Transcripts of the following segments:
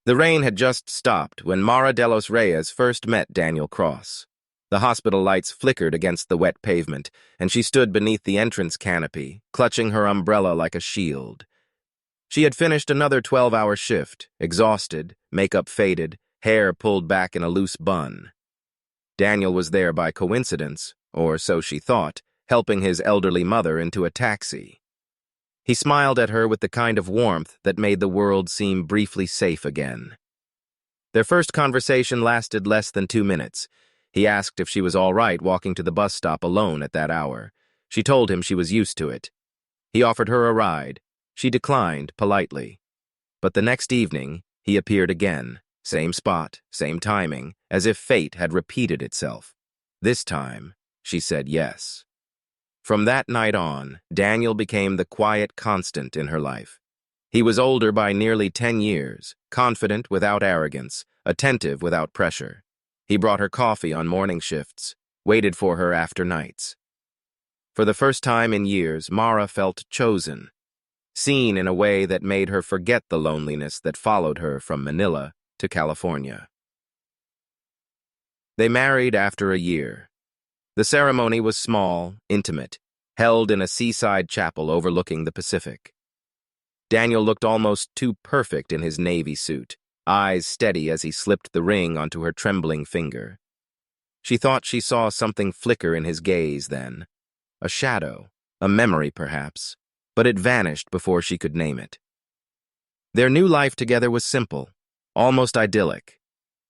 The rain had just stopped when Mara de los Reyes first met Daniel Cross. The hospital lights flickered against the wet pavement, and she stood beneath the entrance canopy, clutching her umbrella like a shield. She had finished another 12-hour shift, exhausted, makeup faded, hair pulled back in a loose bun. Daniel was there by coincidence, or so she thought, helping his elderly mother into a taxi. He smiled at her with the kind of warmth that made the world seem briefly safe again. Their first conversation lasted less than 2 minutes. He asked if she was all right walking to the bus stop alone at that hour. She told him she was used to it. He offered her a ride. She declined politely. But the next evening, he appeared again. Same spot, same timing, as if fate had repeated itself. This time, she said yes. From that night on, Daniel became the quiet constant in her life. He was older by nearly 10 years, confident without arrogance, attentive without pressure. He brought her coffee on morning shifts, waited for her after nights. For the first time in years, Mara felt chosen, seen in a way that made her forget the loneliness that followed her from Manila to California. They married after a year. The ceremony was small, intimate, held in a seaside chapel overlooking the Pacific. Daniel looked almost too perfect in his navy suit, eyes steady as he slipped the ring onto her trembling finger. She thought she saw something flicker in his gaze then. A shadow, a memory perhaps, but it vanished before she could name it. Their new life together was simple, almost idyllic.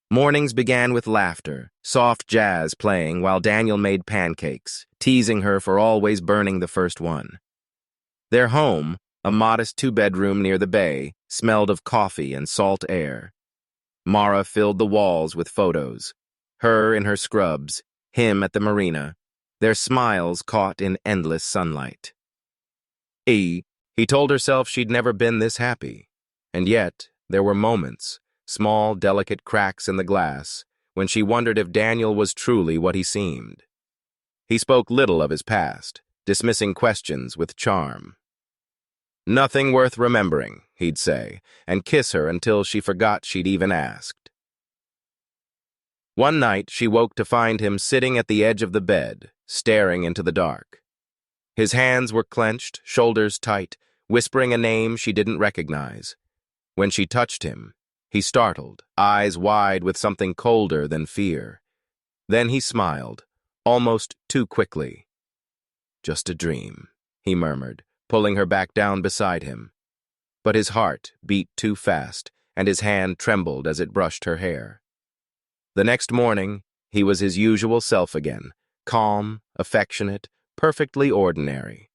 Mornings began with laughter, soft jazz playing while Daniel made pancakes, teasing her for always burning the first one. Their home, a modest 2-bedroom near the bay, smelled of coffee and salt air. Mara filled the walls with photos, her in her scrubs, him at the marina, their smiles caught in endless sunlight. He told herself she'd never been this happy, and yet there were moments, small, delicate cracks in the glass, when she wondered if Daniel was truly what he seemed. He spoke little of his past, dismissing questions with charm. Nothing worth remembering, he'd say, and kiss her until she forgot she'd even asked. One night, she woke to find him sitting at the edge of the bed, staring into the dark. His hands were clenched, shoulders tight, whispering a name she didn't recognize. When she touched him, he startled, eyes wide with something colder than fear. Then he smiled, almost too quickly. "Just a dream," he murmured, pulling her back down beside him. But his heart beat too fast, and his hand trembled as it brushed her hair. The next morning, he was his usual self again, calm, affectionate, perfectly ordinary.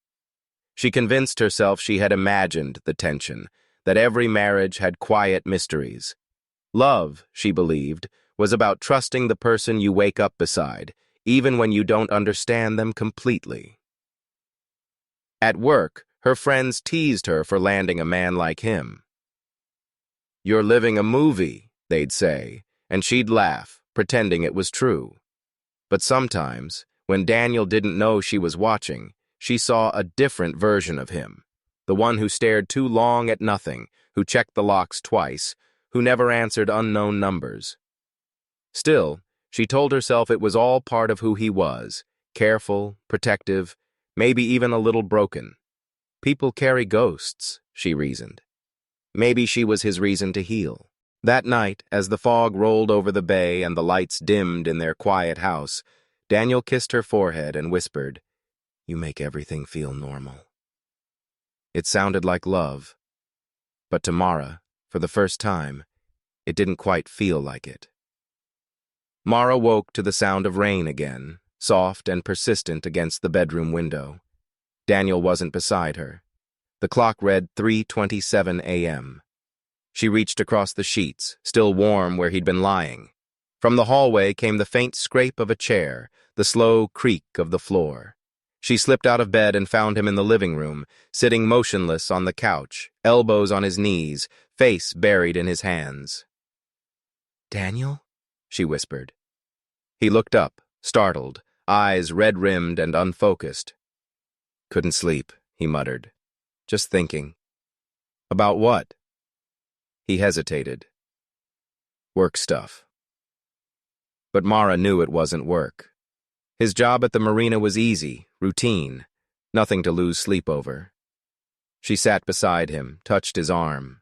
She convinced herself she had imagined the tension, that every marriage had quiet mysteries. Love, she believed, was about trusting the person you wake up beside, even when you don't understand them completely. At work, her friends teased her for landing a man like him. "You're living a movie," they'd say, and she'd laugh, pretending it was true. But sometimes, when Daniel didn't know she was watching, she saw a different version of him. The one who stared too long at nothing, who checked the locks twice, who never answered unknown numbers. Still, she told herself it was all part of who he was, careful, protective, maybe even a little broken. People carry ghosts, she reasoned. Maybe she was his reason to heal. That night, as the fog rolled over the bay and the lights dimmed in their quiet house, Daniel kissed her forehead and whispered, "You make everything feel normal." It sounded like love, but to Mara, for the first time, it didn't quite feel like it. Mara woke to the sound of rain again, soft and persistent against the bedroom window. Daniel wasn't beside her. The clock read 3:27 a.m. She reached across the sheets, still warm where he'd been lying. From the hallway came the faint scrape of a chair, the slow creak of the floor. She slipped out of bed and found him in the living room, sitting motionless on the couch, elbows on his knees, face buried in his hands. "Daniel?" she whispered. He looked up, startled, eyes red-rimmed and unfocused. "Couldn't sleep," he muttered. "Just thinking." "About what?" He hesitated. Work stuff. But Mara knew it wasn't work. His job at the marina was easy, routine, nothing to lose sleep over. She sat beside him, touched his arm.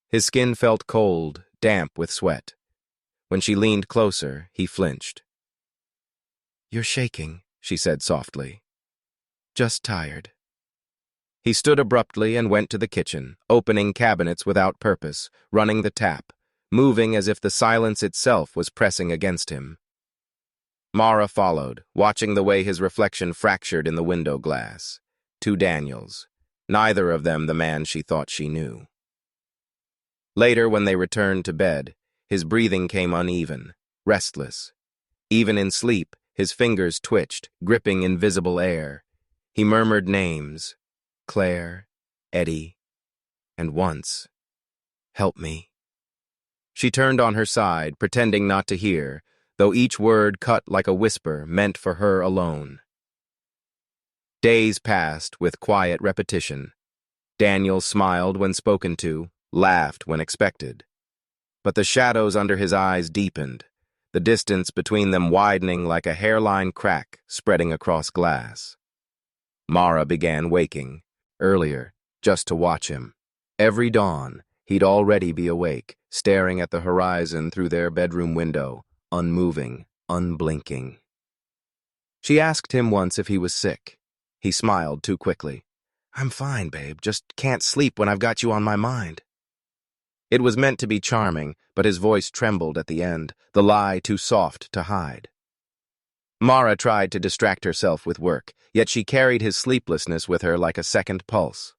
His skin felt cold, damp with sweat. When she leaned closer, he flinched. "You're shaking," she said softly. "Just tired." He stood abruptly and went to the kitchen, opening cabinets without purpose, running the tap, moving as if the silence itself was pressing against him. Mara followed, watching the way his reflection fractured in the window glass. Two Daniels, neither of them the man she thought she knew. Later, when they returned to bed, his breathing came uneven, restless. Even in sleep, his fingers twitched, gripping invisible air. He murmured names: Claire, Eddie, and once, "Help me." She turned on her side, pretending not to hear, though each word cut like a whisper meant for her alone. Days passed with quiet repetition. Daniel smiled when spoken to, laughed when expected. But the shadows under his eyes deepened, the distance between them widening like a hairline crack spreading across glass. Mara began waking, earlier, just to watch him. Every dawn, he'd already be awake, staring at the horizon through their bedroom window, unmoving, unblinking. She asked him once if he was sick. He smiled too quickly. "I'm fine, babe, just can't sleep when I've got you on my mind." It was meant to be charming, but his voice trembled at the end, the lie too soft to hide. Mara tried to distract herself with work, yet she carried his sleeplessness with her like a second pulse.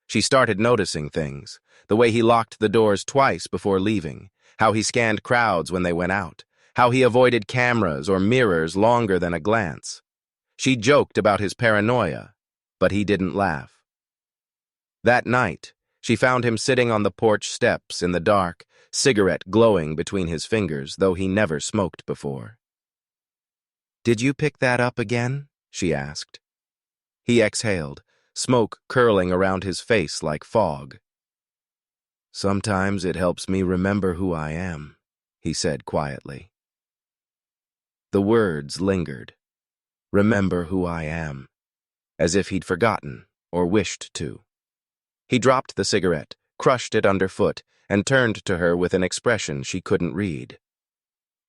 She started noticing things, the way he locked the doors twice before leaving, how he scanned crowds when they went out, how he avoided cameras or mirrors longer than a glance. She joked about his paranoia, but he didn't laugh. That night, she found him sitting on the porch steps in the dark, cigarette glowing between his fingers, though he never smoked before. "Did you pick that up again?" she asked. He exhaled, smoke curling around his face like fog. "Sometimes it helps me remember who I am," he said quietly. The words lingered. Remember who I am, as if he'd forgotten or wished to. He dropped the cigarette, crushed it underfoot, and turned to her with an expression she couldn't read.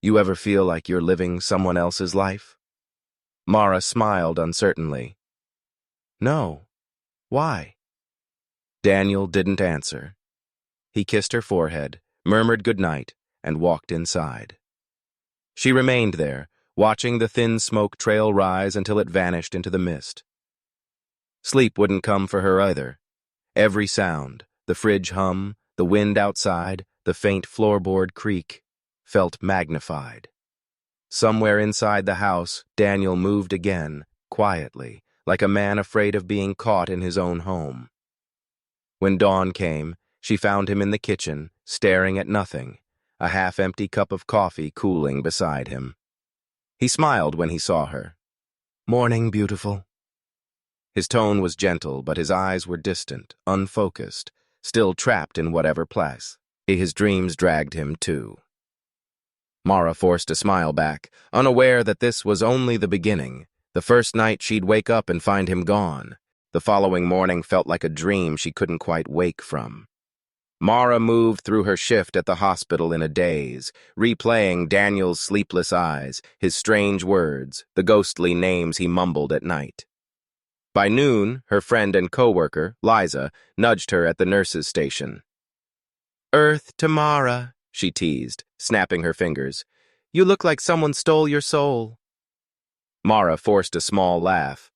"You ever feel like you're living someone else's life?" Mara smiled uncertainly. "No. Why?" Daniel didn't answer. He kissed her forehead, murmured goodnight, and walked inside. She remained there, watching the thin smoke trail rise until it vanished into the mist. Sleep wouldn't come for her either. Every sound, the fridge hum, the wind outside, the faint floorboard creak, felt magnified. Somewhere inside the house, Daniel moved again, quietly, like a man afraid of being caught in his own home. When dawn came, she found him in the kitchen, staring at nothing, a half-empty cup of coffee cooling beside him. He smiled when he saw her. "Morning, beautiful." His tone was gentle, but his eyes were distant, unfocused, still trapped in whatever place. His dreams dragged him too. Mara forced a smile back, unaware that this was only the beginning. The first night she'd wake up and find him gone. The following morning felt like a dream she couldn't quite wake from. Mara moved through her shift at the hospital in a daze, replaying Daniel's sleepless eyes, his strange words, the ghostly names he mumbled at night. By noon, her friend and co-worker, Liza, nudged her at the nurse's station. "Earth to Mara," she teased, snapping her fingers. "You look like someone stole your soul." Mara forced a small laugh.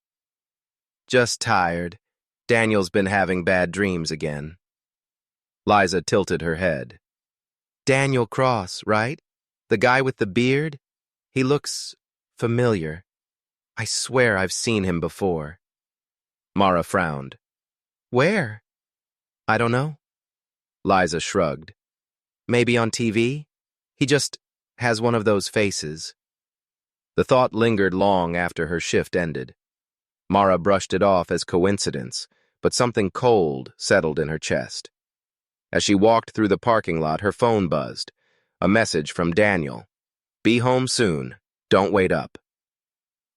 "Just tired. Daniel's been having bad dreams again." Liza tilted her head. "Daniel Cross, right? The guy with the beard? He looks familiar. I swear I've seen him before." Mara frowned. "Where?" "I don't know." Liza shrugged. "Maybe on TV? He just has one of those faces." The thought lingered long after her shift ended. Mara brushed it off as coincidence, but something cold settled in her chest. As she walked through the parking lot, her phone buzzed. A message from Daniel. Be home soon. Don't wait up.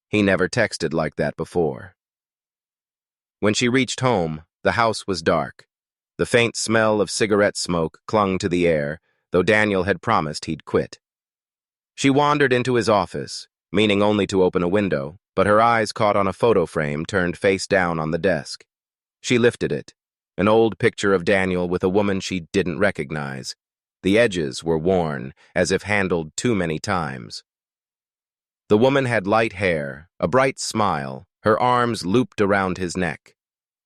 He never texted like that before. When she reached home, the house was dark. The faint smell of cigarette smoke clung to the air, though Daniel had promised he'd quit. She wandered into his office, meaning only to open a window, but her eyes caught on a photo frame turned face down on the desk. She lifted it, an old picture of Daniel with a woman she didn't recognize. The edges were worn, as if handled too many times. The woman had light hair, a bright smile, her arms looped around his neck.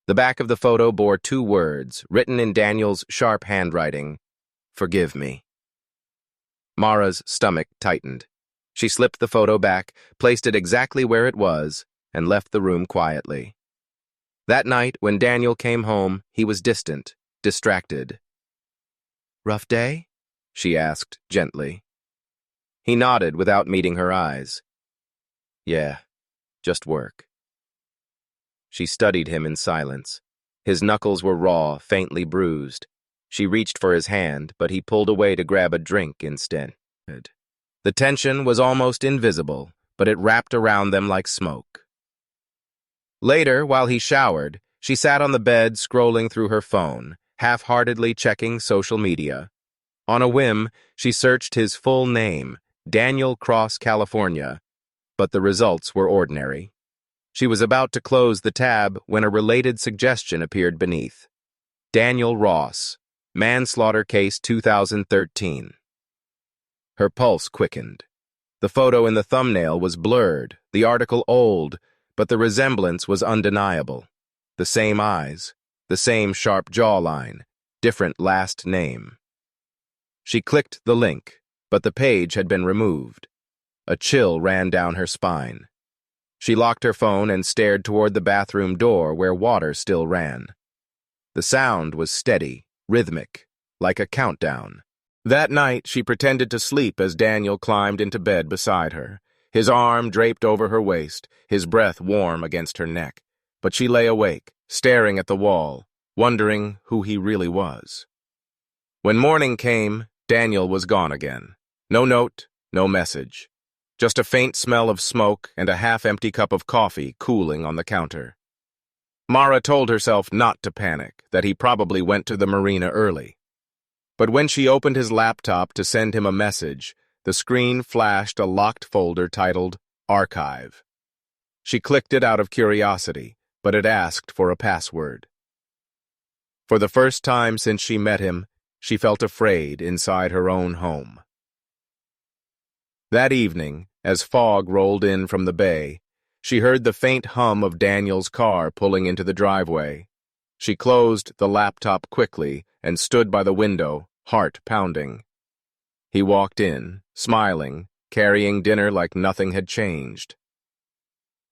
The back of the photo bore 2 words, written in Daniel's sharp handwriting, "Forgive me." Mara's stomach tightened. She slipped the photo back, placed it exactly where it was, and left the room quietly. That night, when Daniel came home, he was distant, distracted. "Rough day?" she asked gently. He nodded without meeting her eyes. "Yeah, just work." She studied him in silence. His knuckles were raw, faintly bruised. She reached for his hand, but he pulled away to grab a drink instead. The tension was almost invisible, but it wrapped around them like smoke. Later, while he showered, she sat on the bed scrolling through her phone, half-heartedly checking social media. On a whim, she searched his full name, Daniel Cross, California, but the results were ordinary. She was about to close the tab when a related suggestion appeared beneath. Daniel Ross, manslaughter case 2013. Her pulse quickened. The photo in the thumbnail was blurred, the article old, but the resemblance was undeniable. The same eyes, the same sharp jawline, different last name. She clicked the link, but the page had been removed. A chill ran down her spine. She locked her phone and stared toward the bathroom door where water still ran. The sound was steady, rhythmic, like a countdown. That night, she pretended to sleep as Daniel climbed into bed beside her, his arm draped over her waist, his breath warm against her neck. But she lay awake, staring at the wall, wondering who he really was. When morning came, Daniel was gone again. No note, no message. Just a faint smell of smoke and a half-empty cup of coffee cooling on the counter. Mara told herself not to panic, that he probably went to the marina early. But when she opened his laptop to send him a message, the screen flashed a locked folder titled Archive. She clicked it out of curiosity, but it asked for a password. For the first time since she met him, she felt afraid inside her own home. That evening, as fog rolled in from the bay, she heard the faint hum of Daniel's car pulling into the driveway. She closed the laptop quickly and stood by the window, heart pounding. He walked in, smiling, carrying dinner like nothing had changed.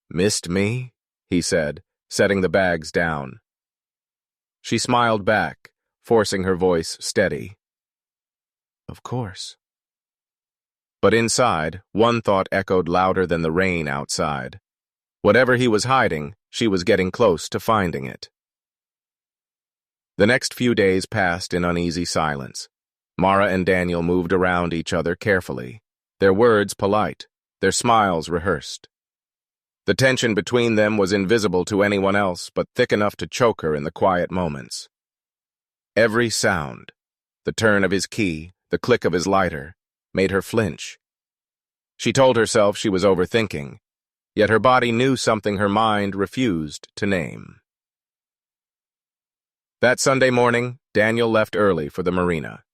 "Missed me?" he said, setting the bags down. She smiled back, forcing her voice steady. "Of course." But inside, one thought echoed louder than the rain outside. Whatever he was hiding, she was getting close to finding it. The next few days passed in uneasy silence. Mara and Daniel moved around each other carefully, their words polite, their smiles rehearsed. The tension between them was invisible to anyone else, but thick enough to choke her in the quiet moments. Every sound, the turn of his key, the click of his lighter, made her flinch. She told herself she was overthinking, yet her body knew something her mind refused to name. That Sunday morning, Daniel left early for the marina.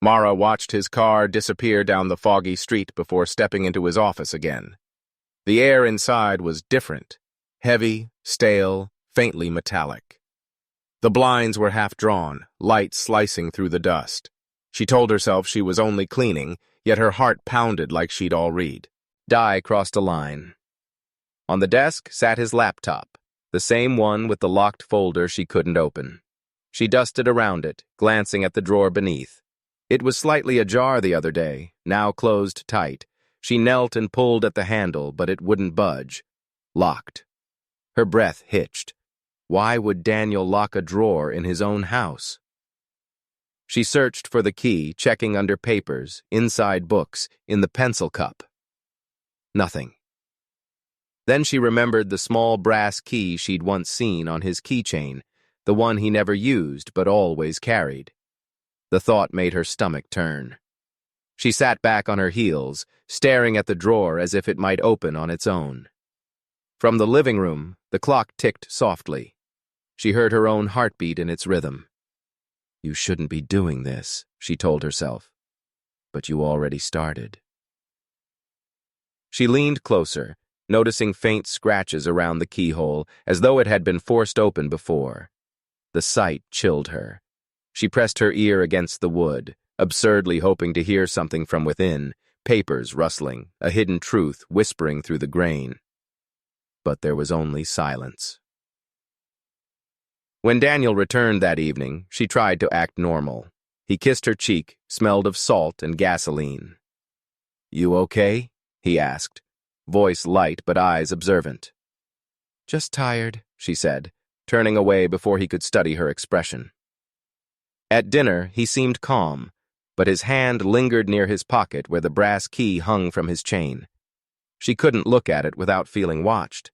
Mara watched his car disappear down the foggy street before stepping into his office again. The air inside was different, heavy, stale, faintly metallic. The blinds were half drawn, light slicing through the dust. She told herself she was only cleaning, yet her heart pounded like she'd all read. Di crossed a line. On the desk sat his laptop, the same one with the locked folder she couldn't open. She dusted around it, glancing at the drawer beneath. It was slightly ajar the other day, now closed tight. She knelt and pulled at the handle, but it wouldn't budge. Locked. Her breath hitched. Why would Daniel lock a drawer in his own house? She searched for the key, checking under papers, inside books, in the pencil cup. Nothing. Then she remembered the small brass key she'd once seen on his keychain, the one he never used but always carried. The thought made her stomach turn. She sat back on her heels, staring at the drawer as if it might open on its own. From the living room, the clock ticked softly. She heard her own heartbeat in its rhythm. "You shouldn't be doing this," she told herself. "But you already started." She leaned closer, noticing faint scratches around the keyhole, as though it had been forced open before. The sight chilled her. She pressed her ear against the wood, absurdly hoping to hear something from within, papers rustling, a hidden truth whispering through the grain. But there was only silence. When Daniel returned that evening, she tried to act normal. He kissed her cheek, smelled of salt and gasoline. "You okay?" he asked, voice light but eyes observant. "Just tired," she said, turning away before he could study her expression. At dinner, he seemed calm, but his hand lingered near his pocket where the brass key hung from his chain. She couldn't look at it without feeling watched.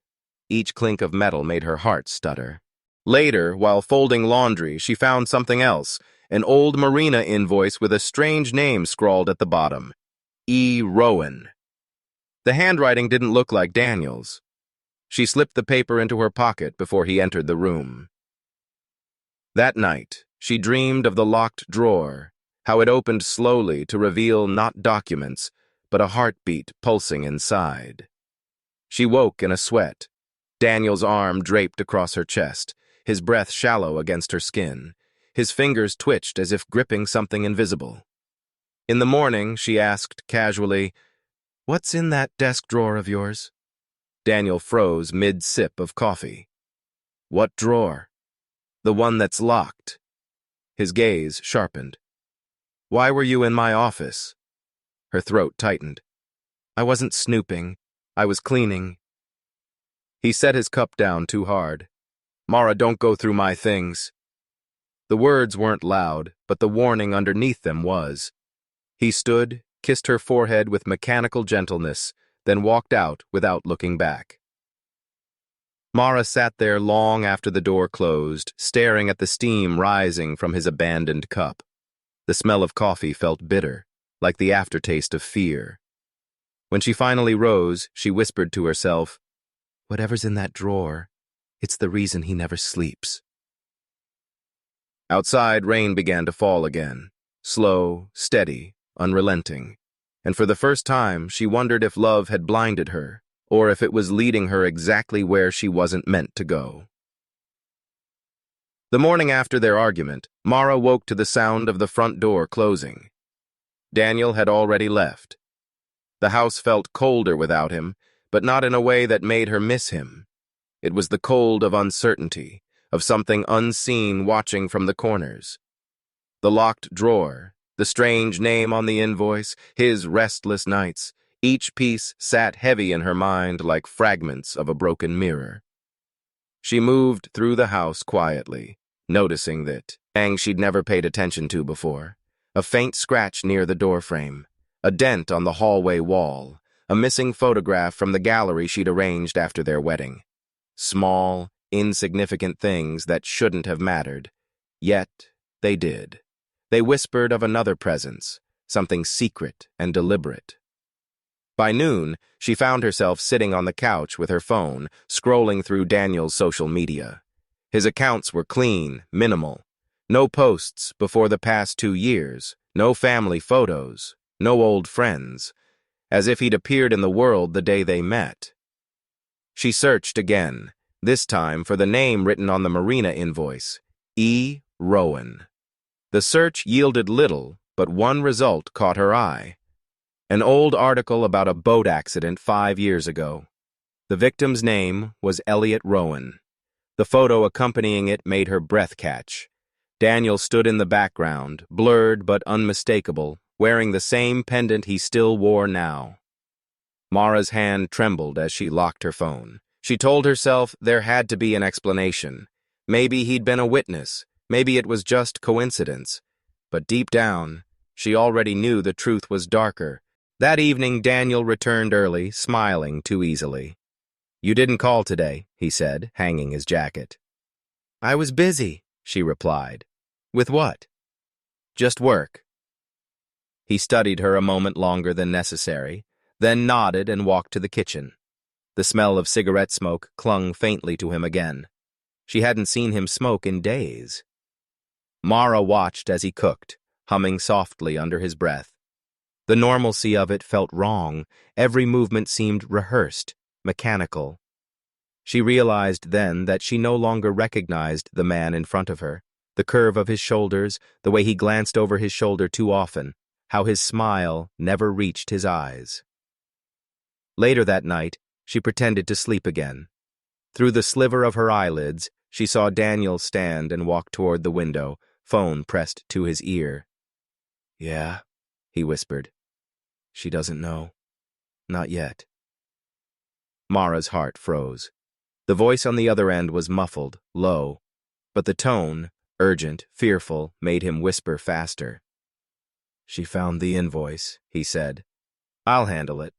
Each clink of metal made her heart stutter. Later, while folding laundry, she found something else, an old marina invoice with a strange name scrawled at the bottom. E. Rowan. The handwriting didn't look like Daniel's. She slipped the paper into her pocket before he entered the room. That night, she dreamed of the locked drawer, how it opened slowly to reveal not documents, but a heartbeat pulsing inside. She woke in a sweat, Daniel's arm draped across her chest, his breath shallow against her skin. His fingers twitched as if gripping something invisible. In the morning, she asked casually, "What's in that desk drawer of yours?" Daniel froze mid-sip of coffee. "What drawer?" "The one that's locked." His gaze sharpened. "Why were you in my office?" Her throat tightened. "I wasn't snooping. I was cleaning." He set his cup down too hard. "Mara, don't go through my things." The words weren't loud, but the warning underneath them was. He stood, kissed her forehead with mechanical gentleness, then walked out without looking back. Mara sat there long after the door closed, staring at the steam rising from his abandoned cup. The smell of coffee felt bitter, like the aftertaste of fear. When she finally rose, she whispered to herself, "Whatever's in that drawer, it's the reason he never sleeps." Outside, rain began to fall again, slow, steady, unrelenting. And for the first time, she wondered if love had blinded her, or if it was leading her exactly where she wasn't meant to go. The morning after their argument, Mara woke to the sound of the front door closing. Daniel had already left. The house felt colder without him, but not in a way that made her miss him. It was the cold of uncertainty, of something unseen watching from the corners. The locked drawer, the strange name on the invoice, his restless nights, each piece sat heavy in her mind like fragments of a broken mirror. She moved through the house quietly, noticing that thing she'd never paid attention to before. A faint scratch near the doorframe, a dent on the hallway wall, a missing photograph from the gallery she'd arranged after their wedding. Small, insignificant things that shouldn't have mattered. Yet, they did. They whispered of another presence, something secret and deliberate. By noon, she found herself sitting on the couch with her phone, scrolling through Daniel's social media. His accounts were clean, minimal. No posts before the past 2 years, no family photos, no old friends, as if he'd appeared in the world the day they met. She searched again, this time for the name written on the marina invoice, E. Rowan. The search yielded little, but one result caught her eye. An old article about a boat accident 5 years ago. The victim's name was Elliot Rowan. The photo accompanying it made her breath catch. Daniel stood in the background, blurred but unmistakable, wearing the same pendant he still wore now. Mara's hand trembled as she locked her phone. She told herself there had to be an explanation. Maybe he'd been a witness. Maybe it was just coincidence. But deep down, she already knew the truth was darker. That evening, Daniel returned early, smiling too easily. "You didn't call today," he said, hanging his jacket. "I was busy," she replied. "With what?" "Just work." He studied her a moment longer than necessary, then nodded and walked to the kitchen. The smell of cigarette smoke clung faintly to him again. She hadn't seen him smoke in days. Mara watched as he cooked, humming softly under his breath. The normalcy of it felt wrong. Every movement seemed rehearsed, mechanical. She realized then that she no longer recognized the man in front of her, the curve of his shoulders, the way he glanced over his shoulder too often, how his smile never reached his eyes. Later that night, she pretended to sleep again. Through the sliver of her eyelids, she saw Daniel stand and walk toward the window, phone pressed to his ear. "Yeah," he whispered. "She doesn't know. Not yet." Mara's heart froze. The voice on the other end was muffled, low, but the tone, urgent, fearful, made him whisper faster. "She found the invoice," he said. "I'll handle it."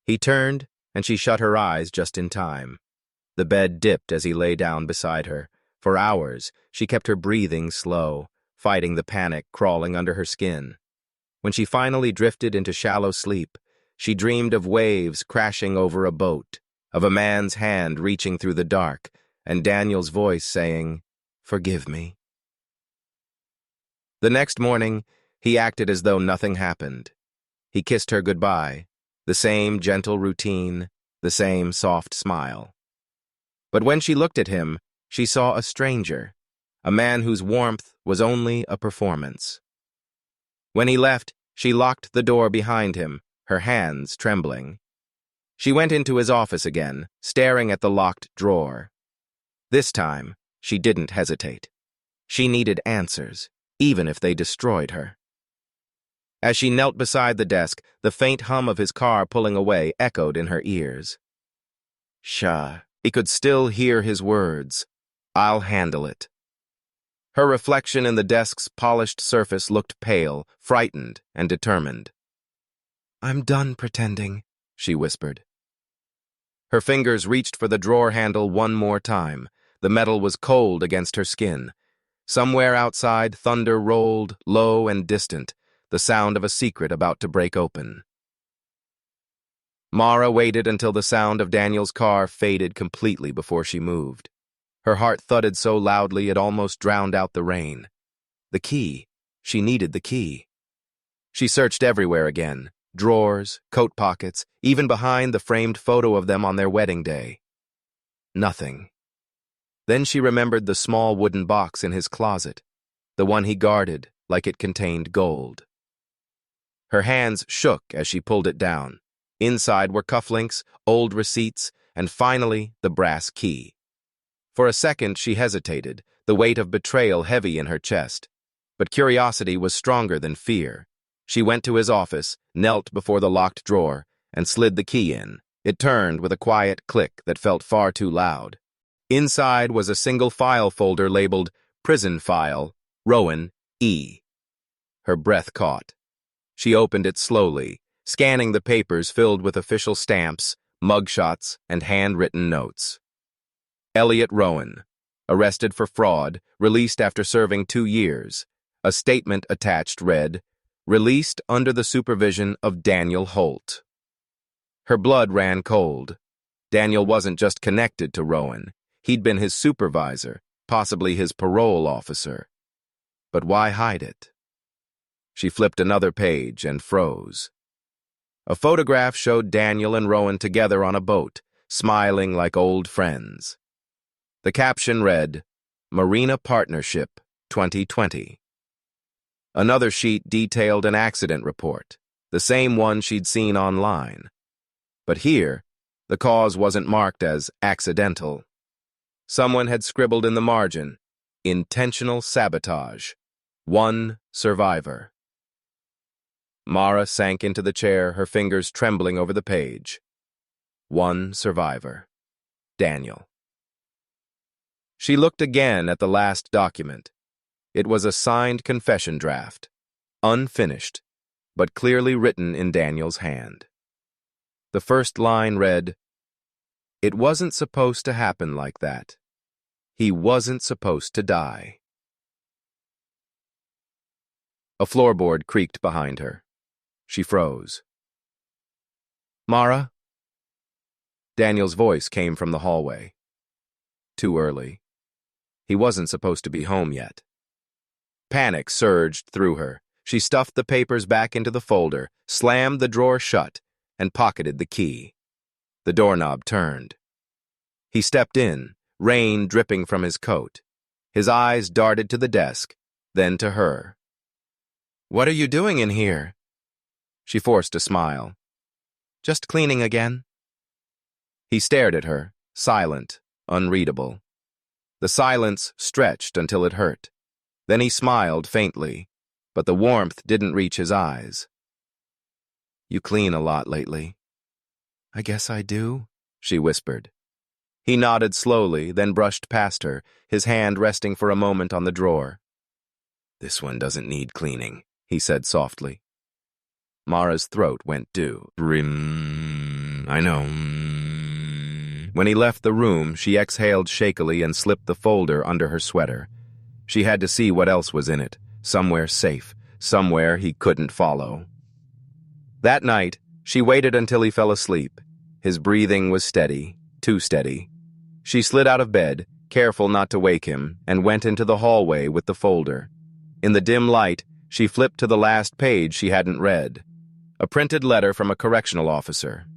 He turned, and she shut her eyes just in time. The bed dipped as he lay down beside her. For hours, she kept her breathing slow, fighting the panic crawling under her skin. When she finally drifted into shallow sleep, she dreamed of waves crashing over a boat, of a man's hand reaching through the dark, and Daniel's voice saying, "Forgive me." The next morning, he acted as though nothing happened. He kissed her goodbye, the same gentle routine, the same soft smile. But when she looked at him, she saw a stranger, a man whose warmth was only a performance. When he left, she locked the door behind him, her hands trembling. She went into his office again, staring at the locked drawer. This time, she didn't hesitate. She needed answers, even if they destroyed her. As she knelt beside the desk, the faint hum of his car pulling away echoed in her ears. He could still hear his words. "I'll handle it." Her reflection in the desk's polished surface looked pale, frightened, and determined. "I'm done pretending," she whispered. Her fingers reached for the drawer handle one more time. The metal was cold against her skin. Somewhere outside, thunder rolled, low and distant, the sound of a secret about to break open. Mara waited until the sound of Daniel's car faded completely before she moved. Her heart thudded so loudly it almost drowned out the rain. The key. She needed the key. She searched everywhere again. Drawers, coat pockets, even behind the framed photo of them on their wedding day. Nothing. Then she remembered the small wooden box in his closet, the one he guarded like it contained gold. Her hands shook as she pulled it down. Inside were cufflinks, old receipts, and finally the brass key. For a second she hesitated, the weight of betrayal heavy in her chest. But curiosity was stronger than fear. She went to his office, knelt before the locked drawer, and slid the key in. It turned with a quiet click that felt far too loud. Inside was a single file folder labeled Prison File, Rowan, E. Her breath caught. She opened it slowly, scanning the papers filled with official stamps, mugshots, and handwritten notes. Elliot Rowan, arrested for fraud, released after serving 2 years. A statement attached read, "Released under the supervision of Daniel Holt." Her blood ran cold. Daniel wasn't just connected to Rowan. He'd been his supervisor, possibly his parole officer. But why hide it? She flipped another page and froze. A photograph showed Daniel and Rowan together on a boat, smiling like old friends. The caption read, "Marina Partnership, 2020. Another sheet detailed an accident report, the same one she'd seen online. But here, the cause wasn't marked as accidental. Someone had scribbled in the margin, "Intentional sabotage. 1 survivor." Mara sank into the chair, her fingers trembling over the page. 1 survivor. Daniel. She looked again at the last document. It was a signed confession draft, unfinished, but clearly written in Daniel's hand. The first line read, "It wasn't supposed to happen like that. He wasn't supposed to die." A floorboard creaked behind her. She froze. "Mara?" Daniel's voice came from the hallway. Too early. He wasn't supposed to be home yet. Panic surged through her. She stuffed the papers back into the folder, slammed the drawer shut, and pocketed the key. The doorknob turned. He stepped in, rain dripping from his coat. His eyes darted to the desk, then to her. "What are you doing in here?" She forced a smile. "Just cleaning again." He stared at her, silent, unreadable. The silence stretched until it hurt. Then he smiled faintly, but the warmth didn't reach his eyes. "You clean a lot lately." "I guess I do," she whispered. He nodded slowly, then brushed past her, his hand resting for a moment on the drawer. "This one doesn't need cleaning," he said softly. Mara's throat went due. "I know." When he left the room, she exhaled shakily and slipped the folder under her sweater. She had to see what else was in it, somewhere safe, somewhere he couldn't follow. That night, she waited until he fell asleep. His breathing was steady, too steady. She slid out of bed, careful not to wake him, and went into the hallway with the folder. In the dim light, she flipped to the last page she hadn't read. A printed letter from a correctional officer.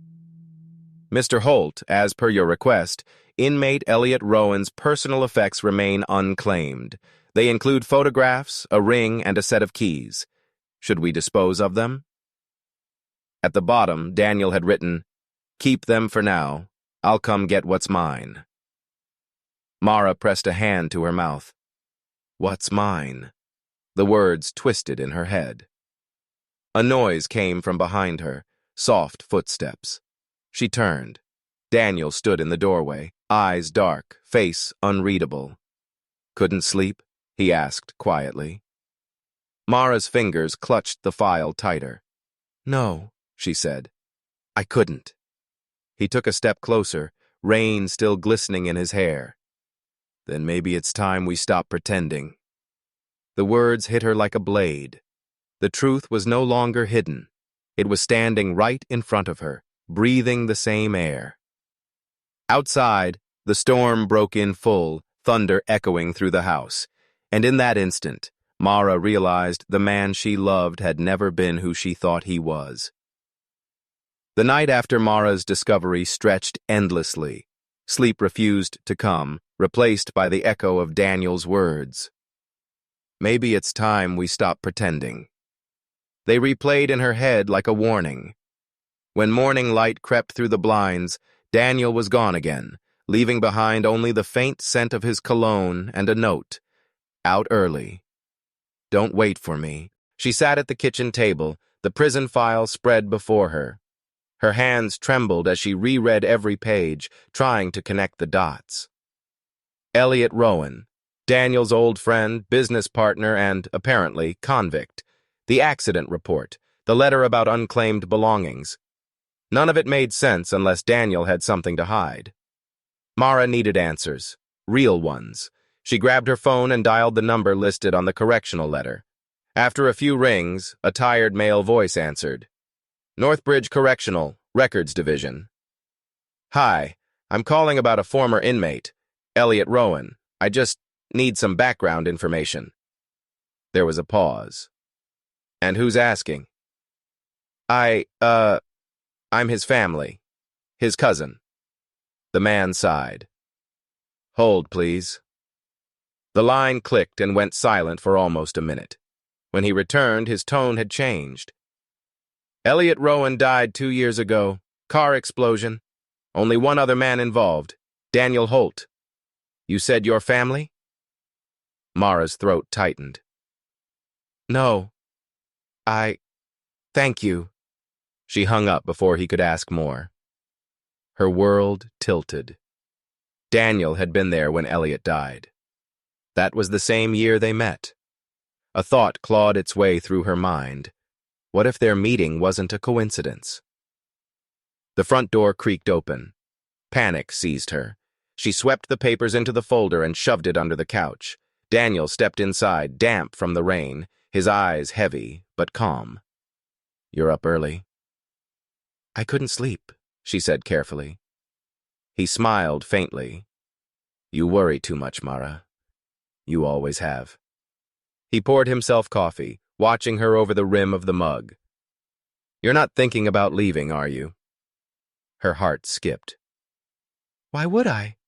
"Mr. Holt, as per your request, inmate Elliot Rowan's personal effects remain unclaimed. They include photographs, a ring, and a set of keys. Should we dispose of them?" At the bottom, Daniel had written, "Keep them for now. I'll come get what's mine." Mara pressed a hand to her mouth. "What's mine?" The words twisted in her head. A noise came from behind her, soft footsteps. She turned. Daniel stood in the doorway, eyes dark, face unreadable. "Couldn't sleep?" he asked quietly. Mara's fingers clutched the file tighter. "No," she said. "I couldn't." He took a step closer, rain still glistening in his hair. "Then maybe it's time we stop pretending." The words hit her like a blade. The truth was no longer hidden. It was standing right in front of her, breathing the same air. Outside, the storm broke in full, thunder echoing through the house. And in that instant, Mara realized the man she loved had never been who she thought he was. The night after Mara's discovery stretched endlessly. Sleep refused to come, replaced by the echo of Daniel's words. "Maybe it's time we stop pretending." They replayed in her head like a warning. When morning light crept through the blinds, Daniel was gone again, leaving behind only the faint scent of his cologne and a note. "Out early. Don't wait for me." She sat at the kitchen table, the prison file spread before her. Her hands trembled as she reread every page, trying to connect the dots. Elliot Rowan, Daniel's old friend, business partner, and, apparently, convict. The accident report, the letter about unclaimed belongings. None of it made sense unless Daniel had something to hide. Mara needed answers, real ones. She grabbed her phone and dialed the number listed on the correctional letter. After a few rings, a tired male voice answered. "Northbridge Correctional, Records Division." "Hi, I'm calling about a former inmate, Elliot Rowan. I just need some background information." There was a pause. "And who's asking?" I'm his family. His cousin." The man sighed. "Hold, please." The line clicked and went silent for almost a minute. When he returned, his tone had changed. "Elliot Rowan died 2 years ago. Car explosion. Only one other man involved. Daniel Holt. You said your family?" Mara's throat tightened. "No. Thank you." She hung up before he could ask more. Her world tilted. Daniel had been there when Elliot died. That was the same year they met. A thought clawed its way through her mind. What if their meeting wasn't a coincidence? The front door creaked open. Panic seized her. She swept the papers into the folder and shoved it under the couch. Daniel stepped inside, damp from the rain, his eyes heavy but calm. "You're up early." "I couldn't sleep," she said carefully. He smiled faintly. "You worry too much, Mara. You always have." He poured himself coffee, watching her over the rim of the mug. "You're not thinking about leaving, are you?" Her heart skipped. "Why would I?"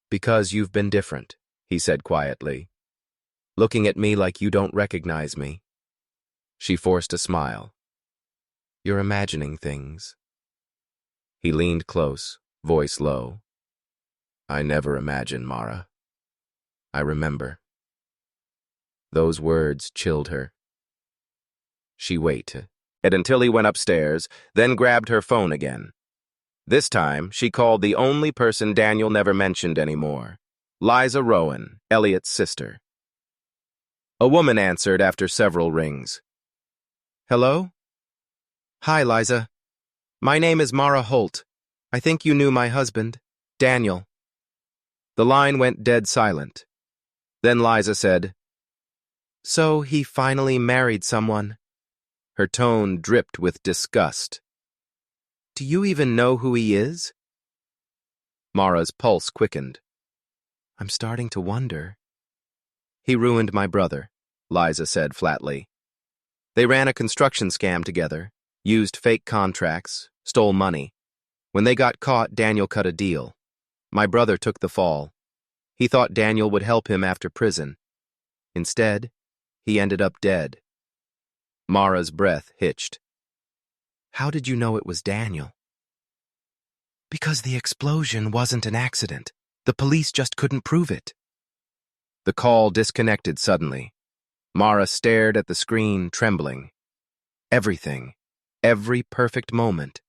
"Because you've been different," he said quietly. "Looking at me like you don't recognize me." She forced a smile. "You're imagining things." He leaned close, voice low. "I never imagine, Mara. I remember." Those words chilled her. She waited until he went upstairs, then grabbed her phone again. This time, she called the only person Daniel never mentioned anymore, Liza Rowan, Elliot's sister. A woman answered after several rings. "Hello?" "Hi, Liza. My name is Mara Holt. I think you knew my husband, Daniel." The line went dead silent. Then Liza said, "So he finally married someone." Her tone dripped with disgust. "Do you even know who he is?" Mara's pulse quickened. "I'm starting to wonder." "He ruined my brother," Liza said flatly. "They ran a construction scam together, used fake contracts, stole money. When they got caught, Daniel cut a deal. My brother took the fall. He thought Daniel would help him after prison. Instead, he ended up dead." Mara's breath hitched. "How did you know it was Daniel?" "Because the explosion wasn't an accident. The police just couldn't prove it." The call disconnected suddenly. Mara stared at the screen, trembling. Everything, every perfect moment,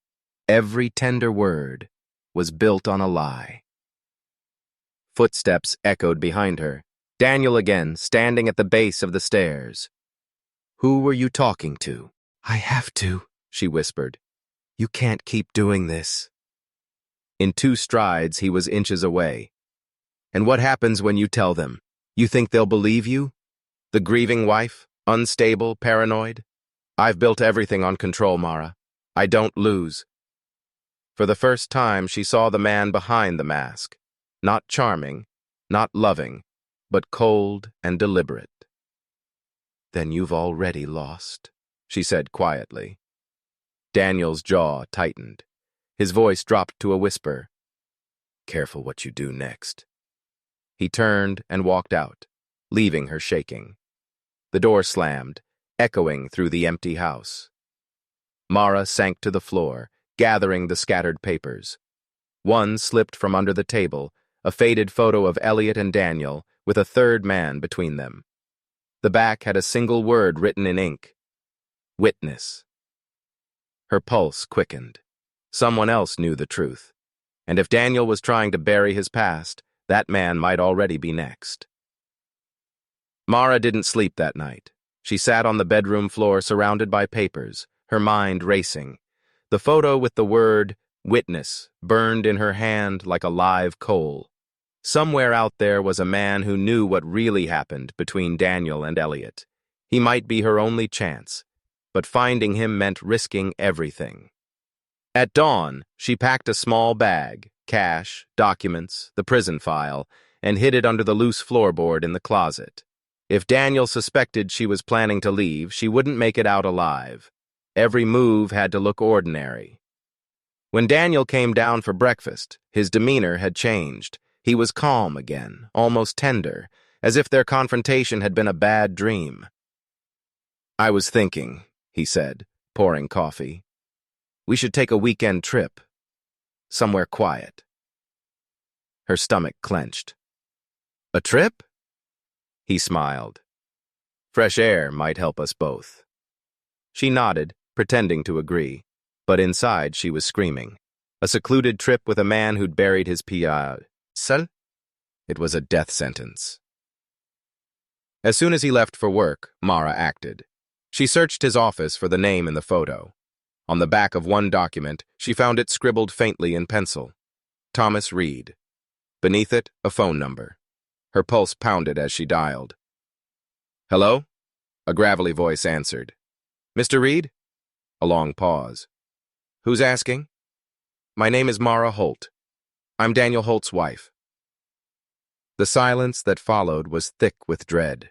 every tender word, was built on a lie. Footsteps echoed behind her. Daniel again, standing at the base of the stairs. "Who were you talking to?" "I have to," she whispered. "You can't keep doing this." In 2 strides, he was inches away. "And what happens when you tell them? You think they'll believe you? The grieving wife? Unstable, paranoid? I've built everything on control, Mara. I don't lose." For the first time, she saw the man behind the mask. Not charming, not loving, but cold and deliberate. "Then you've already lost," she said quietly. Daniel's jaw tightened. His voice dropped to a whisper. "Careful what you do next." He turned and walked out, leaving her shaking. The door slammed, echoing through the empty house. Mara sank to the floor, gathering the scattered papers. One slipped from under the table, a faded photo of Elliot and Daniel, with a third man between them. The back had a single word written in ink. Witness. Her pulse quickened. Someone else knew the truth. And if Daniel was trying to bury his past, that man might already be next. Mara didn't sleep that night. She sat on the bedroom floor surrounded by papers, her mind racing. The photo with the word witness burned in her hand like a live coal. Somewhere out there was a man who knew what really happened between Daniel and Elliot. He might be her only chance, but finding him meant risking everything. At dawn, she packed a small bag, cash, documents, the prison file, and hid it under the loose floorboard in the closet. If Daniel suspected she was planning to leave, she wouldn't make it out alive. Every move had to look ordinary. When Daniel came down for breakfast, his demeanor had changed. He was calm again, almost tender, as if their confrontation had been a bad dream. "I was thinking," he said, pouring coffee. "We should take a weekend trip. Somewhere quiet." Her stomach clenched. "A trip?" He smiled. "Fresh air might help us both." She nodded, pretending to agree, but inside she was screaming. A secluded trip with a man who'd buried his Seul? It was a death sentence. As soon as he left for work, Mara acted. She searched his office for the name in the photo. On the back of one document, she found it scribbled faintly in pencil. Thomas Reed. Beneath it, a phone number. Her pulse pounded as she dialed. "Hello?" A gravelly voice answered. "Mr. Reed?" A long pause. "Who's asking?" "My name is Mara Holt. I'm Daniel Holt's wife." The silence that followed was thick with dread.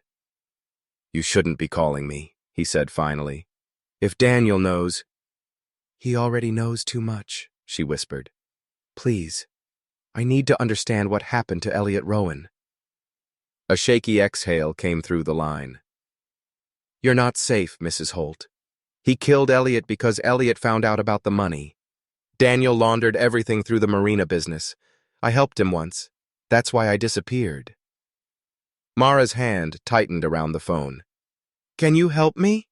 "You shouldn't be calling me," he said finally. "If Daniel knows—" "He already knows too much," she whispered. "Please, I need to understand what happened to Elliot Rowan." A shaky exhale came through the line. "You're not safe, Mrs. Holt. He killed Elliot because Elliot found out about the money. Daniel laundered everything through the marina business. I helped him once. That's why I disappeared." Mara's hand tightened around the phone. "Can you help me?"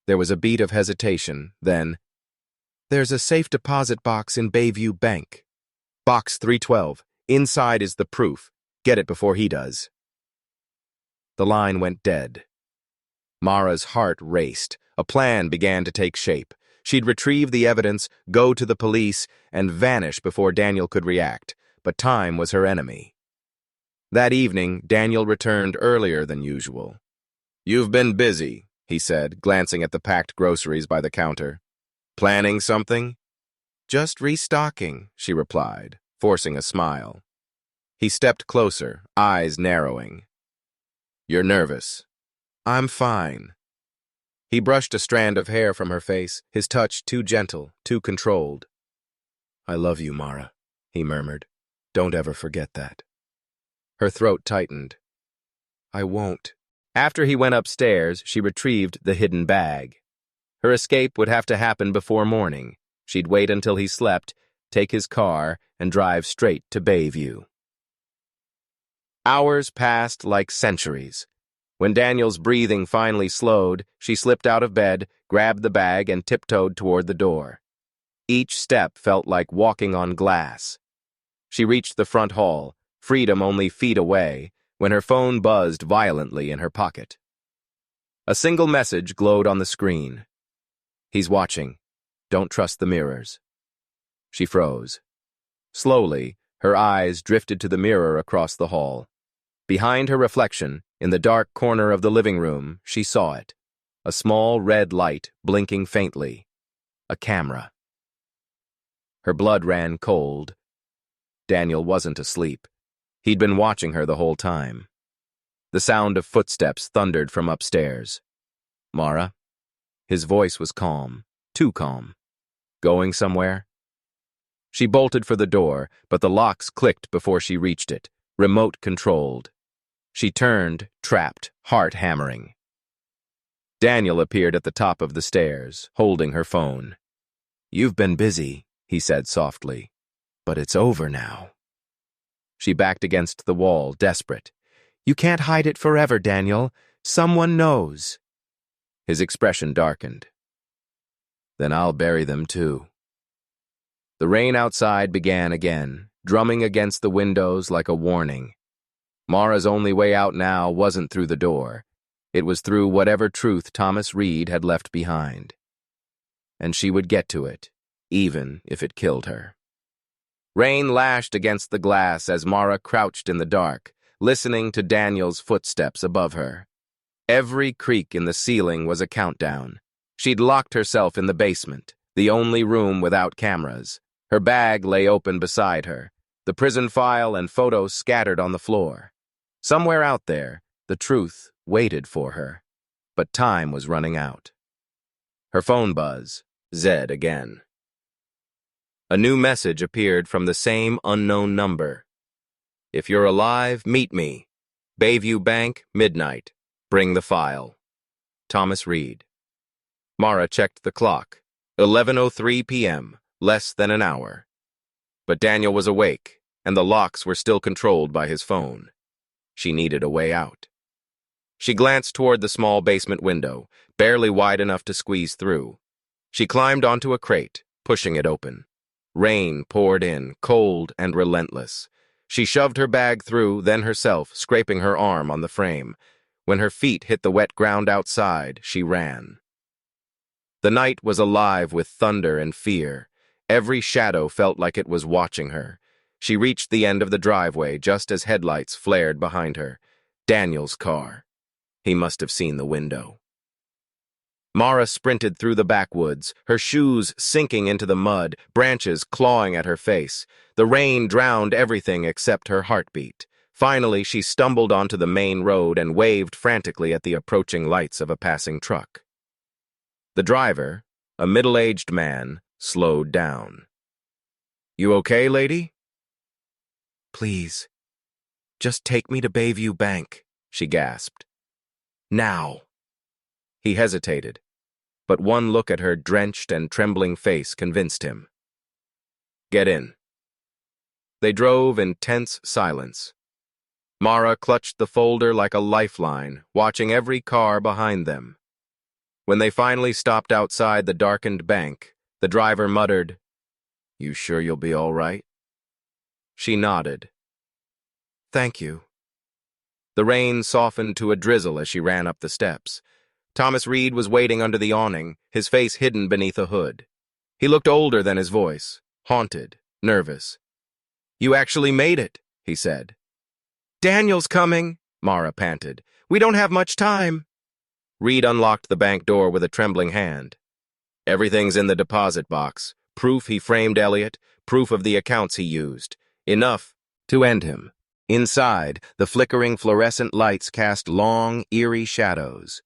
There was a beat of hesitation, then, "There's a safe deposit box in Bayview Bank. Box 312. Inside is the proof. Get it before he does." The line went dead. Mara's heart raced. A plan began to take shape. She'd retrieve the evidence, go to the police, and vanish before Daniel could react. But time was her enemy. That evening, Daniel returned earlier than usual. "You've been busy," he said, glancing at the packed groceries by the counter. "Planning something?" "Just restocking," she replied, forcing a smile. He stepped closer, eyes narrowing. "You're nervous." "I'm fine." He brushed a strand of hair from her face, his touch too gentle, too controlled. "I love you, Mara," he murmured. "Don't ever forget that." Her throat tightened. "I won't." After he went upstairs, she retrieved the hidden bag. Her escape would have to happen before morning. She'd wait until he slept, take his car, and drive straight to Bayview. Hours passed like centuries. When Daniel's breathing finally slowed, she slipped out of bed, grabbed the bag, and tiptoed toward the door. Each step felt like walking on glass. She reached the front hall, freedom only feet away, when her phone buzzed violently in her pocket. A single message glowed on the screen. "He's watching. Don't trust the mirrors." She froze. Slowly, her eyes drifted to the mirror across the hall. Behind her reflection, in the dark corner of the living room, she saw it. A small red light blinking faintly. A camera. Her blood ran cold. Daniel wasn't asleep. He'd been watching her the whole time. The sound of footsteps thundered from upstairs. "Mara?" His voice was calm, too calm. "Going somewhere?" She bolted for the door, but the locks clicked before she reached it, remote-controlled. She turned, trapped, heart hammering. Daniel appeared at the top of the stairs, holding her phone. "You've been busy," he said softly, "but it's over now." She backed against the wall, desperate. "You can't hide it forever, Daniel. Someone knows." His expression darkened. "Then I'll bury them too." The rain outside began again, drumming against the windows like a warning. Mara's only way out now wasn't through the door. It was through whatever truth Thomas Reed had left behind. And she would get to it, even if it killed her. Rain lashed against the glass as Mara crouched in the dark, listening to Daniel's footsteps above her. Every creak in the ceiling was a countdown. She'd locked herself in the basement, the only room without cameras. Her bag lay open beside her, the prison file and photos scattered on the floor. Somewhere out there, the truth waited for her, but time was running out. Her phone buzz, Zed again. A new message appeared from the same unknown number. "If you're alive, meet me. Bayview Bank, midnight. Bring the file. Thomas Reed." Mara checked the clock. 11:03 p.m., less than an hour. But Daniel was awake, and the locks were still controlled by his phone. She needed a way out. She glanced toward the small basement window, barely wide enough to squeeze through. She climbed onto a crate, pushing it open. Rain poured in, cold and relentless. She shoved her bag through, then herself, scraping her arm on the frame. When her feet hit the wet ground outside, she ran. The night was alive with thunder and fear. Every shadow felt like it was watching her. She reached the end of the driveway just as headlights flared behind her. Daniel's car. He must have seen the window. Mara sprinted through the backwoods, her shoes sinking into the mud, branches clawing at her face. The rain drowned everything except her heartbeat. Finally, she stumbled onto the main road and waved frantically at the approaching lights of a passing truck. The driver, a middle-aged man, slowed down. "You okay, lady?" "Please, just take me to Bayview Bank," she gasped. "Now." He hesitated, but one look at her drenched and trembling face convinced him. "Get in." They drove in tense silence. Mara clutched the folder like a lifeline, watching every car behind them. When they finally stopped outside the darkened bank, the driver muttered, "You sure you'll be all right?" She nodded. "Thank you." The rain softened to a drizzle as she ran up the steps. Thomas Reed was waiting under the awning, his face hidden beneath a hood. He looked older than his voice, haunted, nervous. "You actually made it," he said. "Daniel's coming," Mara panted. "We don't have much time." Reed unlocked the bank door with a trembling hand. "Everything's in the deposit box. Proof he framed Elliot, proof of the accounts he used. Enough to end him." Inside, the flickering fluorescent lights cast long, eerie shadows.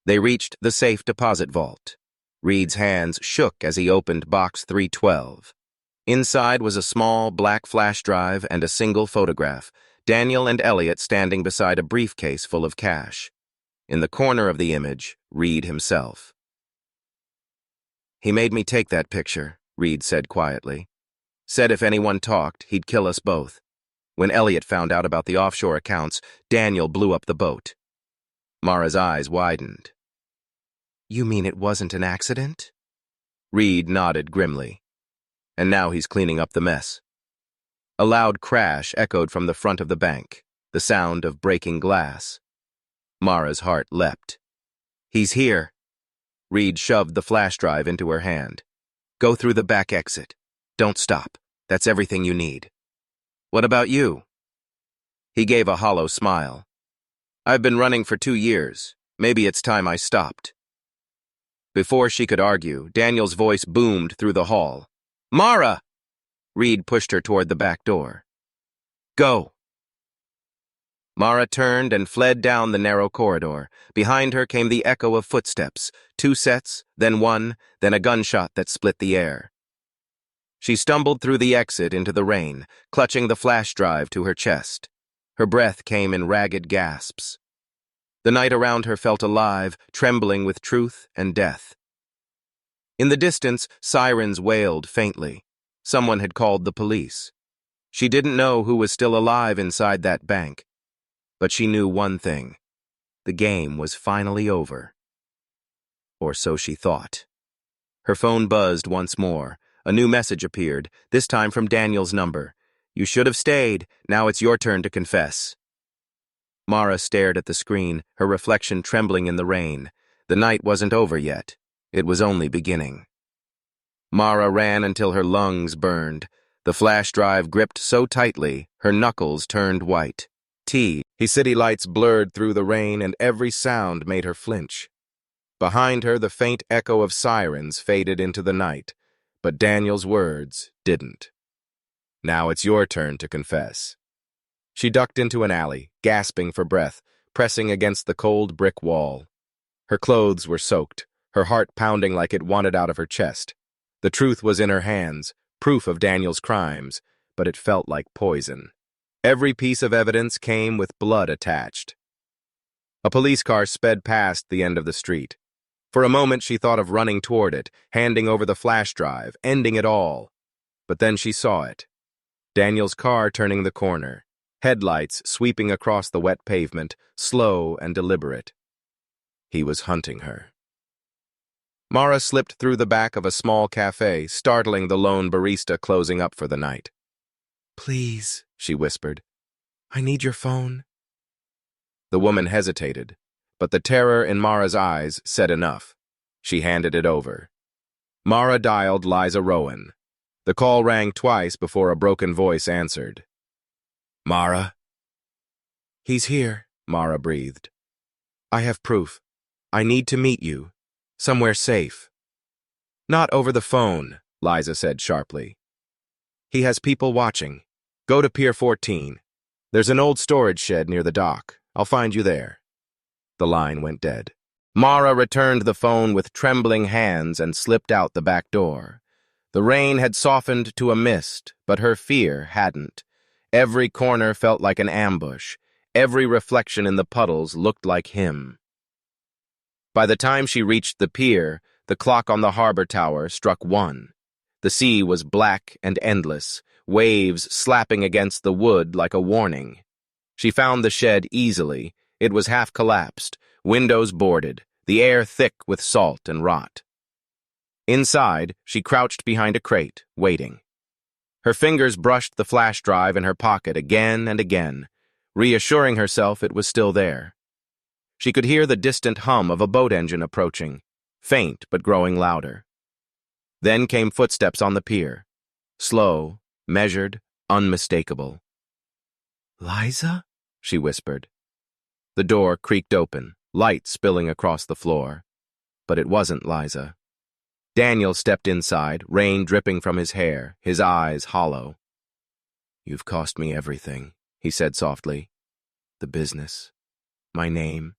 They reached the safe deposit vault. Reed's hands shook as he opened box 312. Inside was a small black flash drive and a single photograph, Daniel and Elliot standing beside a briefcase full of cash. In the corner of the image, Reed himself. "He made me take that picture," Reed said quietly. "Said if anyone talked, he'd kill us both. When Elliot found out about the offshore accounts, Daniel blew up the boat." Mara's eyes widened. "You mean it wasn't an accident?" Reed nodded grimly. "And now he's cleaning up the mess." A loud crash echoed from the front of the bank, the sound of breaking glass. Mara's heart leapt. "He's here." Reed shoved the flash drive into her hand. "Go through the back exit. Don't stop. That's everything you need." "What about you?" He gave a hollow smile. "I've been running for 2 years. Maybe it's time I stopped." Before she could argue, Daniel's voice boomed through the hall. "Mara!" Reed pushed her toward the back door. "Go." Mara turned and fled down the narrow corridor. Behind her came the echo of footsteps, 2 sets, then 1, then a gunshot that split the air. She stumbled through the exit into the rain, clutching the flash drive to her chest. Her breath came in ragged gasps. The night around her felt alive, trembling with truth and death. In the distance, sirens wailed faintly. Someone had called the police. She didn't know who was still alive inside that bank. But she knew one thing. The game was finally over. Or so she thought. Her phone buzzed once more. A new message appeared, this time from Daniel's number. "You should have stayed. Now it's your turn to confess." Mara stared at the screen, her reflection trembling in the rain. The night wasn't over yet. It was only beginning. Mara ran until her lungs burned. The flash drive gripped so tightly, her knuckles turned white. City lights blurred through the rain, and every sound made her flinch. Behind her, the faint echo of sirens faded into the night, but Daniel's words didn't. "Now it's your turn to confess." She ducked into an alley, gasping for breath, pressing against the cold brick wall. Her clothes were soaked, her heart pounding like it wanted out of her chest. The truth was in her hands, proof of Daniel's crimes, but it felt like poison. Every piece of evidence came with blood attached. A police car sped past the end of the street. For a moment she thought of running toward it, handing over the flash drive, ending it all. But then she saw it. Daniel's car turning the corner, headlights sweeping across the wet pavement, slow and deliberate. He was hunting her. Mara slipped through the back of a small cafe, startling the lone barista closing up for the night. "Please," she whispered. "I need your phone." The woman hesitated, but the terror in Mara's eyes said enough. She handed it over. Mara dialed Liza Rowan. The call rang twice before a broken voice answered. "Mara?" "He's here," Mara breathed. "I have proof. I need to meet you. Somewhere safe." "Not over the phone," Liza said sharply. "He has people watching. Go to Pier 14. There's an old storage shed near the dock. I'll find you there." The line went dead. Mara returned the phone with trembling hands and slipped out the back door. The rain had softened to a mist, but her fear hadn't. Every corner felt like an ambush. Every reflection in the puddles looked like him. By the time she reached the pier, the clock on the harbor tower struck 1. The sea was black and endless, waves slapping against the wood like a warning. She found the shed easily. It was half collapsed, windows boarded, the air thick with salt and rot. Inside, she crouched behind a crate, waiting. Her fingers brushed the flash drive in her pocket again and again, reassuring herself it was still there. She could hear the distant hum of a boat engine approaching, faint but growing louder. Then came footsteps on the pier, slow, measured, unmistakable. "Liza?" she whispered. The door creaked open, light spilling across the floor. But it wasn't Liza. Daniel stepped inside, rain dripping from his hair, his eyes hollow. "You've cost me everything," he said softly. "The business, my name,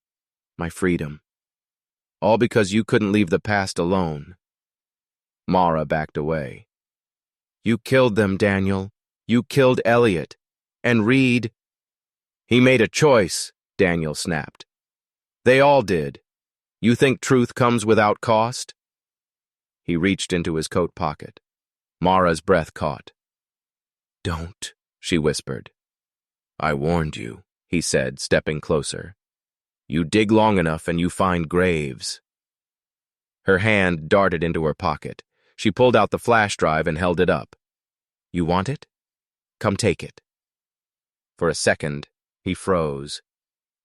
my freedom. All because you couldn't leave the past alone." Mara backed away. "You killed them, Daniel. You killed Elliot. And Reed." "He made a choice," Daniel snapped. "They all did. You think truth comes without cost?" He reached into his coat pocket. Mara's breath caught. "Don't," she whispered. "I warned you," he said, stepping closer. "You dig long enough and you find graves." Her hand darted into her pocket. She pulled out the flash drive and held it up. "You want it? Come take it." For a second, he froze,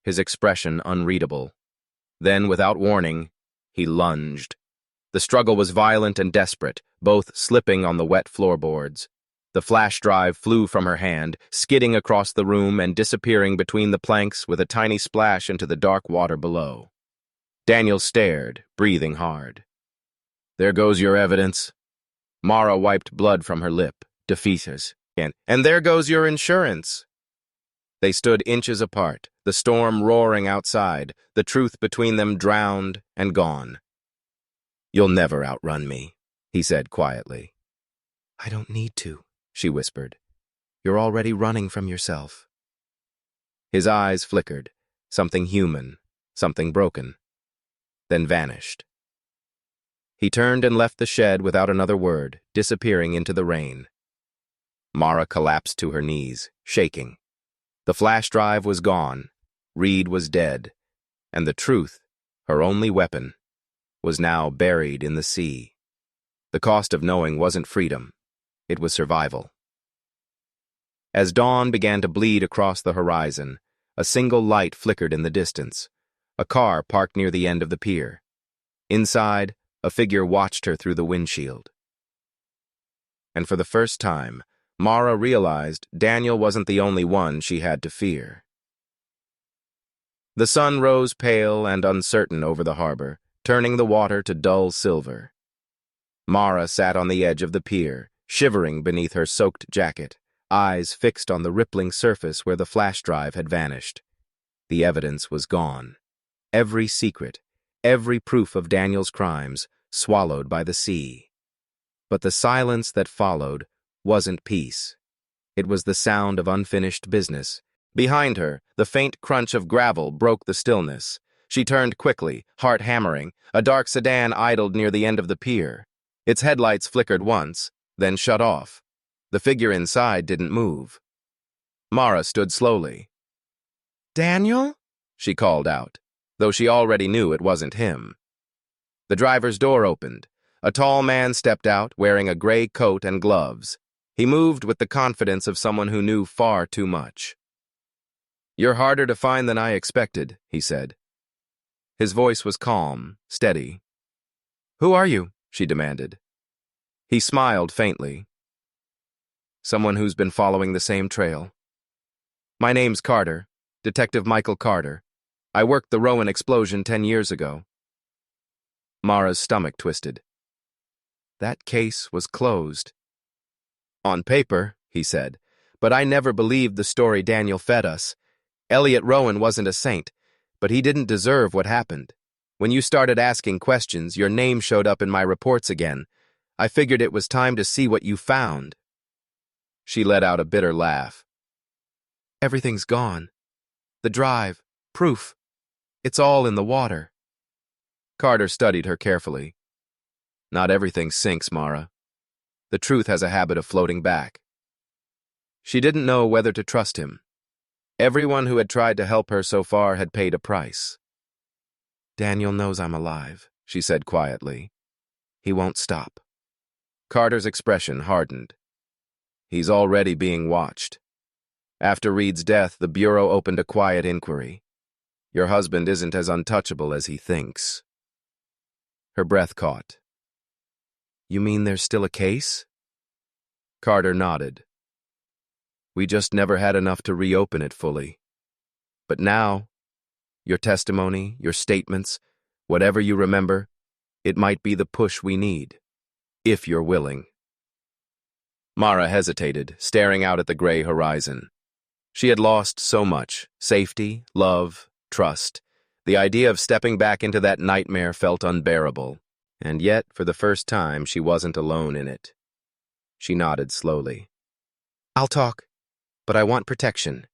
his expression unreadable. Then, without warning, he lunged. The struggle was violent and desperate, both slipping on the wet floorboards. The flash drive flew from her hand, skidding across the room and disappearing between the planks with a tiny splash into the dark water below. Daniel stared, breathing hard. "There goes your evidence." Mara wiped blood from her lip, defeated. "And there goes your insurance." They stood inches apart, the storm roaring outside, the truth between them drowned and gone. "You'll never outrun me," he said quietly. "I don't need to," she whispered. "You're already running from yourself." His eyes flickered, something human, something broken, then vanished. He turned and left the shed without another word, disappearing into the rain. Mara collapsed to her knees, shaking. The flash drive was gone, Reed was dead, and the truth, her only weapon, was now buried in the sea. The cost of knowing wasn't freedom, it was survival. As dawn began to bleed across the horizon, a single light flickered in the distance. A car parked near the end of the pier. Inside, a figure watched her through the windshield. And for the first time, Mara realized Daniel wasn't the only one she had to fear. The sun rose pale and uncertain over the harbor, turning the water to dull silver. Mara sat on the edge of the pier, shivering beneath her soaked jacket, eyes fixed on the rippling surface where the flash drive had vanished. The evidence was gone. Every secret, every proof of Daniel's crimes, swallowed by the sea. But the silence that followed wasn't peace. It was the sound of unfinished business. Behind her, the faint crunch of gravel broke the stillness. She turned quickly, heart hammering. A dark sedan idled near the end of the pier. Its headlights flickered once, then shut off. The figure inside didn't move. Mara stood slowly. "Daniel?" she called out, though she already knew it wasn't him. The driver's door opened. A tall man stepped out, wearing a gray coat and gloves. He moved with the confidence of someone who knew far too much. "You're harder to find than I expected," he said. His voice was calm, steady. "Who are you?" she demanded. He smiled faintly. "Someone who's been following the same trail. My name's Carter, Detective Michael Carter. I worked the Rowan explosion 10 years ago." Mara's stomach twisted. That case was closed. "On paper," he said, "but I never believed the story Daniel fed us. Elliot Rowan wasn't a saint, but he didn't deserve what happened. When you started asking questions, your name showed up in my reports again. I figured it was time to see what you found." She let out a bitter laugh. "Everything's gone. The drive, proof. It's all in the water." Carter studied her carefully. "Not everything sinks, Mara. The truth has a habit of floating back." She didn't know whether to trust him. Everyone who had tried to help her so far had paid a price. "Daniel knows I'm alive," she said quietly. "He won't stop." Carter's expression hardened. "He's already being watched. After Reed's death, the Bureau opened a quiet inquiry. Your husband isn't as untouchable as he thinks." Her breath caught. "You mean there's still a case?" Carter nodded. "We just never had enough to reopen it fully. But now, your testimony, your statements, whatever you remember, it might be the push we need, if you're willing." Mara hesitated, staring out at the gray horizon. She had lost so much: safety, love, trust. The idea of stepping back into that nightmare felt unbearable, and yet, for the first time, she wasn't alone in it. She nodded slowly. "I'll talk, but I want protection.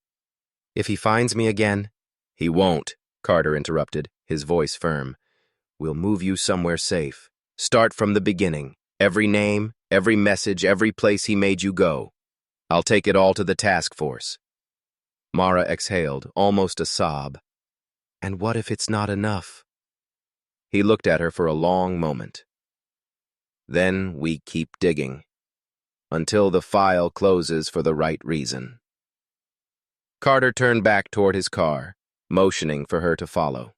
If he finds me again—" "He won't," Carter interrupted, his voice firm. "We'll move you somewhere safe. Start from the beginning. Every name, every message, every place he made you go. I'll take it all to the task force." Mara exhaled, almost a sob. "And what if it's not enough?" He looked at her for a long moment. "Then we keep digging. Until the file closes for the right reason." Carter turned back toward his car, motioning for her to follow.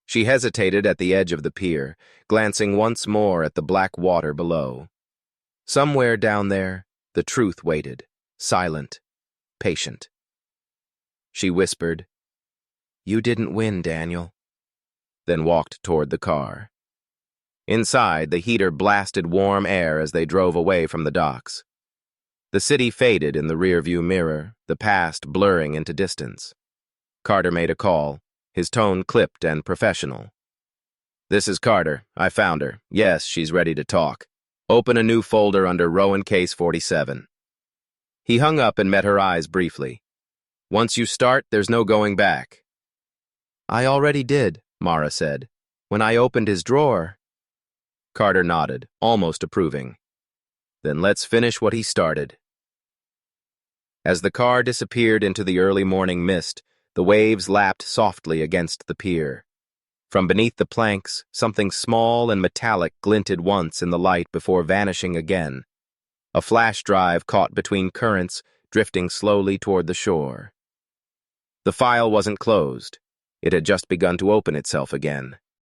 She hesitated at the edge of the pier, glancing once more at the black water below. Somewhere down there, the truth waited, silent, patient. She whispered, "You didn't win, Daniel," then walked toward the car. Inside, the heater blasted warm air as they drove away from the docks. The city faded in the rearview mirror, the past blurring into distance. Carter made a call, his tone clipped and professional. "This is Carter. I found her. Yes, she's ready to talk. Open a new folder under Rowan Case 47. He hung up and met her eyes briefly. "Once you start, there's no going back." "I already did," Mara said. "When I opened his drawer." Carter nodded, almost approving. "Then let's finish what he started." As the car disappeared into the early morning mist, the waves lapped softly against the pier. From beneath the planks, something small and metallic glinted once in the light before vanishing again. A flash drive caught between currents, drifting slowly toward the shore. The file wasn't closed. It had just begun to open itself again.